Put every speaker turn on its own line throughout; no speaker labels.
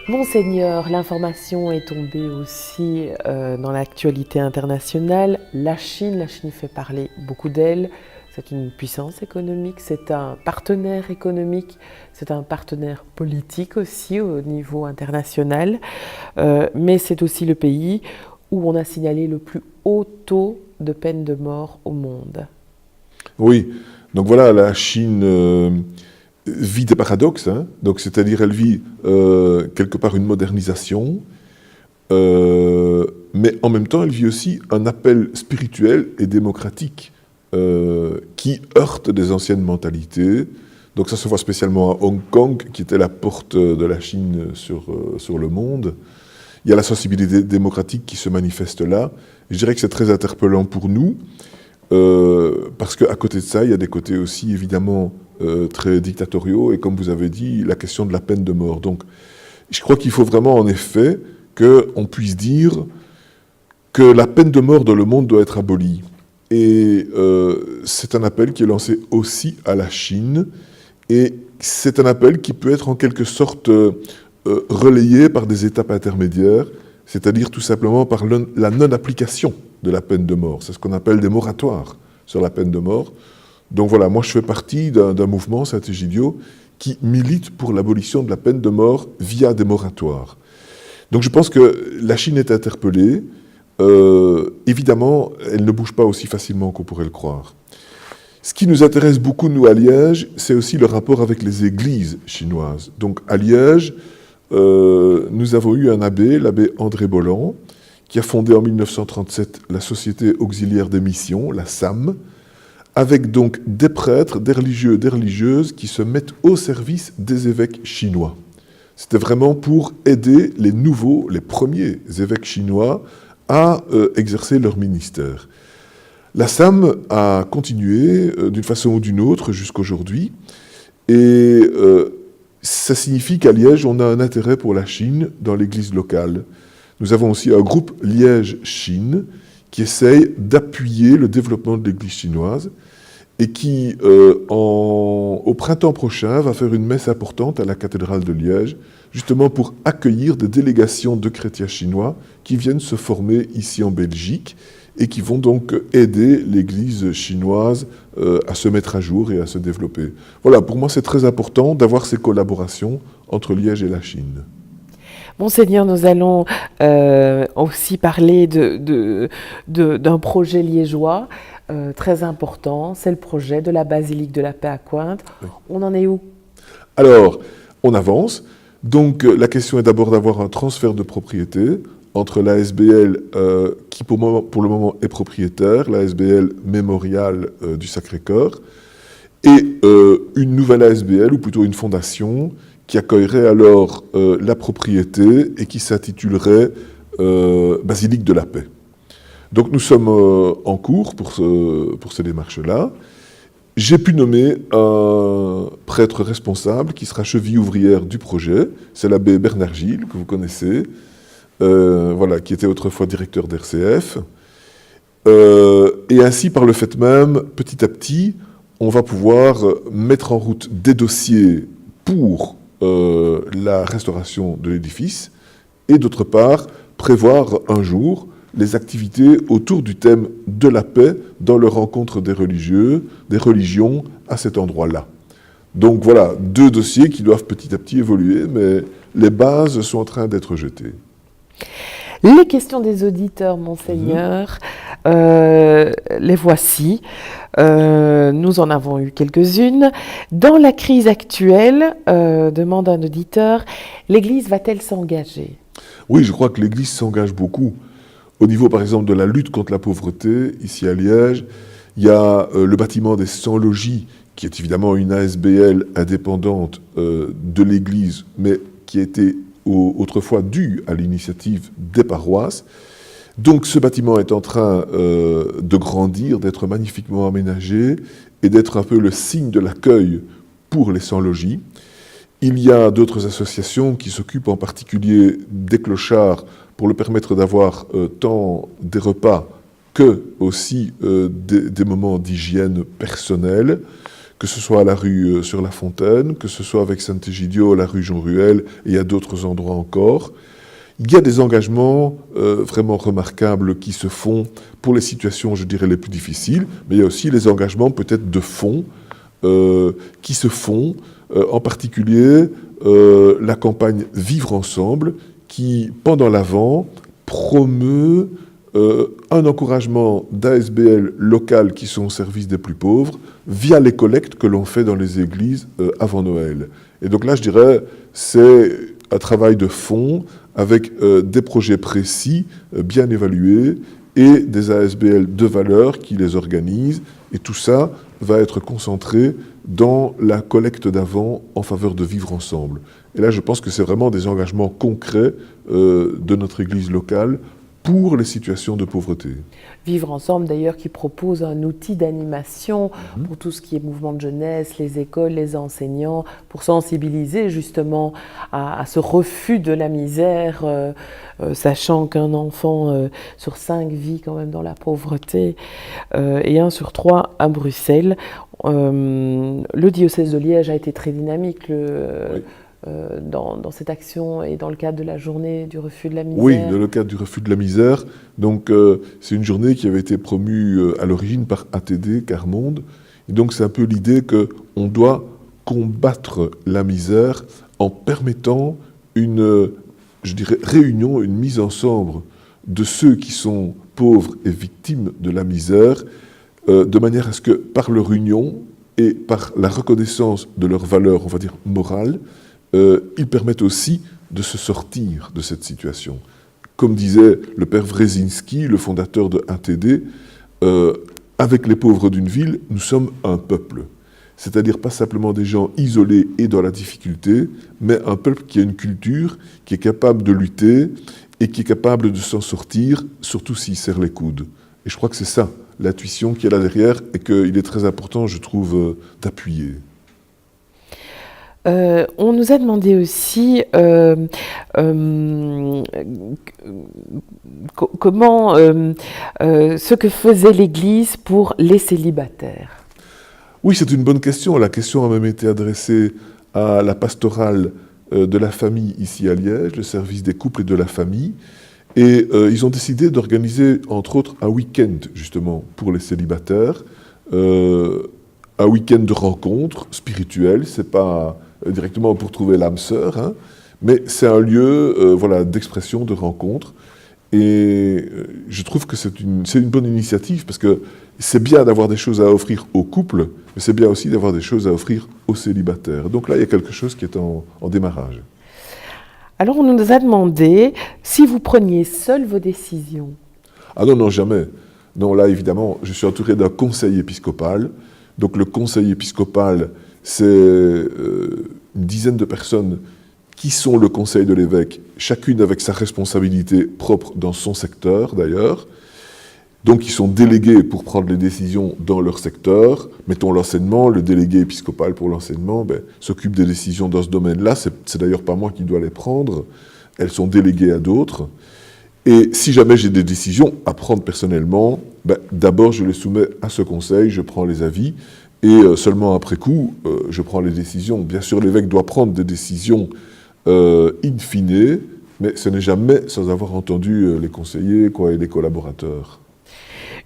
Monseigneur, l'information est tombée aussi dans l'actualité internationale. La Chine fait parler beaucoup d'elle. C'est une puissance économique, c'est un partenaire économique, c'est un partenaire politique aussi au niveau international. Mais c'est aussi le pays où on a signalé le plus haut taux de peine de mort au monde.
Oui, donc voilà, la Chine vit des paradoxes, hein. Donc c'est-à-dire elle vit quelque part une modernisation, mais en même temps elle vit aussi un appel spirituel et démocratique qui heurte des anciennes mentalités. Donc ça se voit spécialement à Hong Kong, qui était la porte de la Chine sur le monde. Il y a la sensibilité démocratique qui se manifeste là. Je dirais que c'est très interpellant pour nous, parce qu'à côté de ça, il y a des côtés aussi évidemment très dictatoriaux, et comme vous avez dit, la question de la peine de mort. Donc je crois qu'il faut vraiment en effet qu'on puisse dire que la peine de mort dans le monde doit être abolie. Et c'est un appel qui est lancé aussi à la Chine, et c'est un appel qui peut être en quelque sorte relayé par des étapes intermédiaires, c'est-à-dire tout simplement par la non-application de la peine de mort. C'est ce qu'on appelle des moratoires sur la peine de mort. Donc voilà, moi je fais partie d'un mouvement, Saint-Egidio, qui milite pour l'abolition de la peine de mort via des moratoires. Donc je pense que la Chine est interpellée. Évidemment, elle ne bouge pas aussi facilement qu'on pourrait le croire. Ce qui nous intéresse beaucoup, nous, à Liège, c'est aussi le rapport avec les églises chinoises. Donc à Liège, nous avons eu un abbé, l'abbé André Bolland, qui a fondé en 1937 la Société auxiliaire des missions, la SAM, avec donc des prêtres, des religieux, des religieuses qui se mettent au service des évêques chinois. C'était vraiment pour aider les nouveaux, les premiers évêques chinois à exercer leur ministère. La SAM a continué d'une façon ou d'une autre jusqu'aujourd'hui, et ça signifie qu'à Liège, on a un intérêt pour la Chine dans l'église locale. Nous avons aussi un groupe Liège-Chine qui essaye d'appuyer le développement de l'église chinoise et qui, au printemps prochain, va faire une messe importante à la cathédrale de Liège, justement pour accueillir des délégations de chrétiens chinois qui viennent se former ici en Belgique et qui vont donc aider l'église chinoise à se mettre à jour et à se développer. Voilà, pour moi c'est très important d'avoir ces collaborations entre Liège et la Chine.
Monseigneur, nous allons aussi parler d'un projet liégeois très important, c'est le projet de la basilique de la Paix à Cointe. Oui. On en est où?
Alors, on avance. Donc la question est d'abord d'avoir un transfert de propriété entre l'ASBL qui pour le moment est propriétaire, l'ASBL Mémorial du Sacré-Cœur, et une nouvelle ASBL, ou plutôt une fondation, qui accueillerait alors la propriété et qui s'intitulerait Basilique de la Paix. Donc nous sommes en cours pour ces démarches-là. J'ai pu nommer un prêtre responsable qui sera cheville ouvrière du projet, c'est l'abbé Bernard Gilles, que vous connaissez, voilà, qui était autrefois directeur d'RCF. Et ainsi, par le fait même, petit à petit, on va pouvoir mettre en route des dossiers pour la restauration de l'édifice, et d'autre part, prévoir un jour les activités autour du thème de la paix dans le rencontre des religieux, des religions à cet endroit-là. Donc voilà, deux dossiers qui doivent petit à petit évoluer, mais les bases sont en train d'être jetées.
Les questions des auditeurs, Monseigneur, les voici. Nous en avons eu quelques-unes. Dans la crise actuelle, demande un auditeur, l'Église va-t-elle s'engager?
Oui, je crois que l'Église s'engage beaucoup. Au niveau, par exemple, de la lutte contre la pauvreté, ici à Liège, il y a le bâtiment des 100 logis, qui est évidemment une ASBL indépendante de l'Église, mais qui a été autrefois due à l'initiative des paroisses. Donc ce bâtiment est en train de grandir, d'être magnifiquement aménagé et d'être un peu le signe de l'accueil pour les 100 logis. Il y a d'autres associations qui s'occupent en particulier des clochards pour leur permettre d'avoir tant des repas que aussi des moments d'hygiène personnelle, que ce soit à la rue sur la Fontaine, que ce soit avec Saint-Egidio, à la rue Jean-Ruel, et à d'autres endroits encore. Il y a des engagements vraiment remarquables qui se font pour les situations, je dirais, les plus difficiles, mais il y a aussi les engagements peut-être de fond qui se font, en particulier la campagne Vivre ensemble, qui, pendant l'Avent, promeut un encouragement d'ASBL locales qui sont au service des plus pauvres via les collectes que l'on fait dans les églises avant Noël. Et donc là, je dirais, c'est un travail de fond avec des projets précis, bien évalués, et des ASBL de valeur qui les organisent. Et tout ça va être concentré dans la collecte d'Avent en faveur de Vivre ensemble. Et là, je pense que c'est vraiment des engagements concrets de notre église locale pour les situations de pauvreté.
Vivre ensemble, d'ailleurs, qui propose un outil d'animation pour tout ce qui est mouvement de jeunesse, les écoles, les enseignants, pour sensibiliser justement à ce refus de la misère, sachant qu'un enfant sur 5 vit quand même dans la pauvreté, et 1 sur 3 à Bruxelles. Le diocèse de Liège a été très dynamique.
Oui.
Dans cette action et dans le cadre de la journée du refus de la misère.
Oui, dans le cadre du refus de la misère. Donc, c'est une journée qui avait été promue à l'origine par ATD, Carmonde. Et donc, c'est un peu l'idée qu'on doit combattre la misère en permettant une, je dirais, réunion, une mise ensemble de ceux qui sont pauvres et victimes de la misère, de manière à ce que, par leur union et par la reconnaissance de leurs valeurs, on va dire, morales, ils permettent aussi de se sortir de cette situation. Comme disait le père Wresinski, le fondateur de ATD, avec les pauvres d'une ville, nous sommes un peuple. C'est-à-dire pas simplement des gens isolés et dans la difficulté, mais un peuple qui a une culture, qui est capable de lutter et qui est capable de s'en sortir, surtout s'il serre les coudes. Et je crois que c'est ça, l'intuition qui est là derrière, et qu'il est très important, je trouve, d'appuyer.
On nous a demandé aussi comment ce que faisait l'Église pour les célibataires.
Oui, c'est une bonne question. La question a même été adressée à la pastorale de la famille ici à Liège, le service des couples et de la famille. Et ils ont décidé d'organiser, entre autres, un week-end, justement, pour les célibataires. Un week-end de rencontres spirituelles. C'est pas directement pour trouver l'âme sœur, hein, mais c'est un lieu voilà, d'expression, de rencontre. Et je trouve que c'est une bonne initiative, parce que c'est bien d'avoir des choses à offrir aux couples, mais c'est bien aussi d'avoir des choses à offrir aux célibataires. Donc là, il y a quelque chose qui est en démarrage.
Alors, on nous a demandé si vous preniez seul vos décisions.
Ah non, non, jamais. Non, là, évidemment, je suis entouré d'un conseil épiscopal. Donc le conseil épiscopal, c'est une dizaine de personnes qui sont le conseil de l'évêque, chacune avec sa responsabilité propre dans son secteur d'ailleurs. Donc ils sont délégués pour prendre les décisions dans leur secteur. Mettons l'enseignement, le délégué épiscopal pour l'enseignement s'occupe des décisions dans ce domaine-là. C'est d'ailleurs pas moi qui dois les prendre, elles sont déléguées à d'autres. Et si jamais j'ai des décisions à prendre personnellement, d'abord je les soumets à ce conseil, je prends les avis, et seulement après coup, je prends les décisions. Bien sûr, l'évêque doit prendre des décisions in fine, mais ce n'est jamais sans avoir entendu les conseillers et les collaborateurs.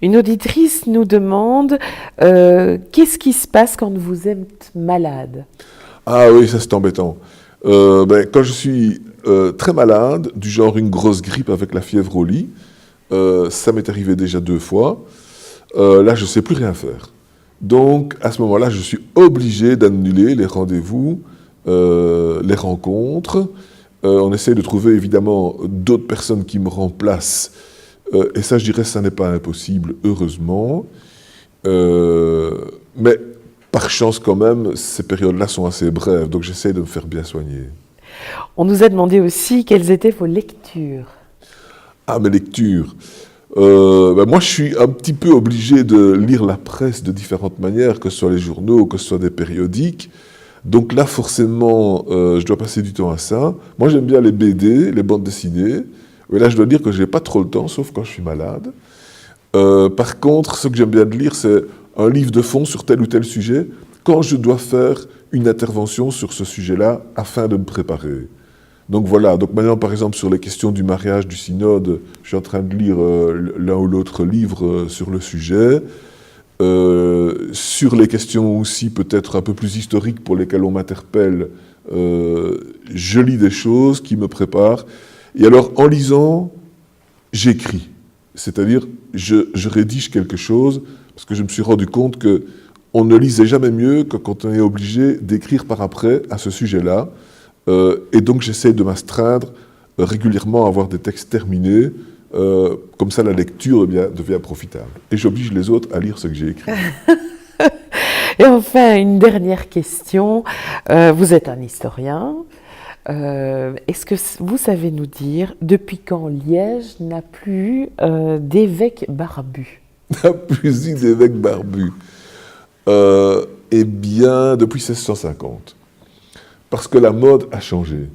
Une auditrice nous demande qu'est-ce qui se passe quand vous êtes malade ?
Ah oui, ça c'est embêtant. Quand je suis très malade, du genre une grosse grippe avec la fièvre au lit, ça m'est arrivé déjà 2 fois, là je ne sais plus rien faire. Donc à ce moment-là, je suis obligé d'annuler les rendez-vous, les rencontres. On essaie de trouver évidemment d'autres personnes qui me remplacent. Et ça, je dirais, ça n'est pas impossible, heureusement. Mais par chance quand même, ces périodes-là sont assez brèves, donc j'essaie de me faire bien soigner.
On nous a demandé aussi quelles étaient vos lectures.
Ah, mes lectures. Moi, je suis un petit peu obligé de lire la presse de différentes manières, que ce soit les journaux, que ce soit des périodiques. Donc là, forcément, je dois passer du temps à ça. Moi, j'aime bien les BD, les bandes dessinées. Mais là, je dois dire que je n'ai pas trop le temps, sauf quand je suis malade. Par contre, ce que j'aime bien de lire, c'est un livre de fond sur tel ou tel sujet. quand je dois faire une intervention sur ce sujet-là afin de me préparer. Donc voilà, donc maintenant par exemple sur les questions du mariage, du synode, je suis en train de lire l'un ou l'autre livre sur le sujet. Sur les questions aussi peut-être un peu plus historiques pour lesquelles on m'interpelle, je lis des choses qui me préparent. Et alors en lisant, j'écris. C'est-à-dire, je rédige quelque chose, parce que je me suis rendu compte qu'on ne lisait jamais mieux que quand on est obligé d'écrire par après à ce sujet-là. Et donc j'essaie de m'astreindre régulièrement à avoir des textes terminés, comme ça la lecture devient profitable. Et j'oblige les autres à lire ce que j'ai écrit.
Et enfin, une dernière question. Vous êtes un historien. Est-ce que vous savez nous dire depuis quand Liège n'a plus d'évêque barbu?
N'a plus eu d'évêque barbu. Eh bien, depuis 1650. Parce que la mode a changé.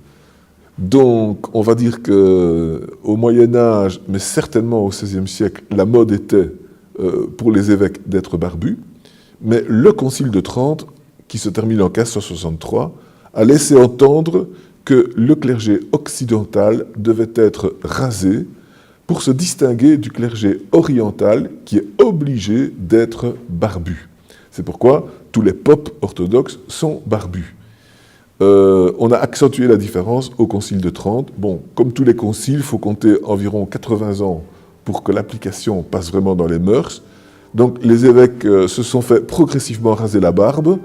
Donc, on va dire qu'au Moyen-Âge, mais certainement au XVIe siècle, la mode était pour les évêques d'être barbus. Mais le Concile de Trente, qui se termine en 1563, a laissé entendre que le clergé occidental devait être rasé pour se distinguer du clergé oriental qui est obligé d'être barbu. C'est pourquoi tous les popes orthodoxes sont barbus. On a accentué la différence au Concile de Trente. Bon, comme tous les conciles, il faut compter environ 80 ans pour que l'application passe vraiment dans les mœurs. Donc les évêques se sont fait progressivement raser la barbe.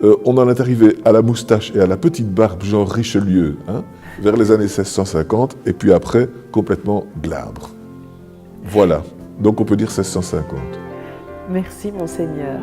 On en est arrivé à la moustache et à la petite barbe, genre Richelieu, vers les années 1650, et puis après, complètement glabre. Voilà, donc on peut dire 1650.
Merci, Monseigneur.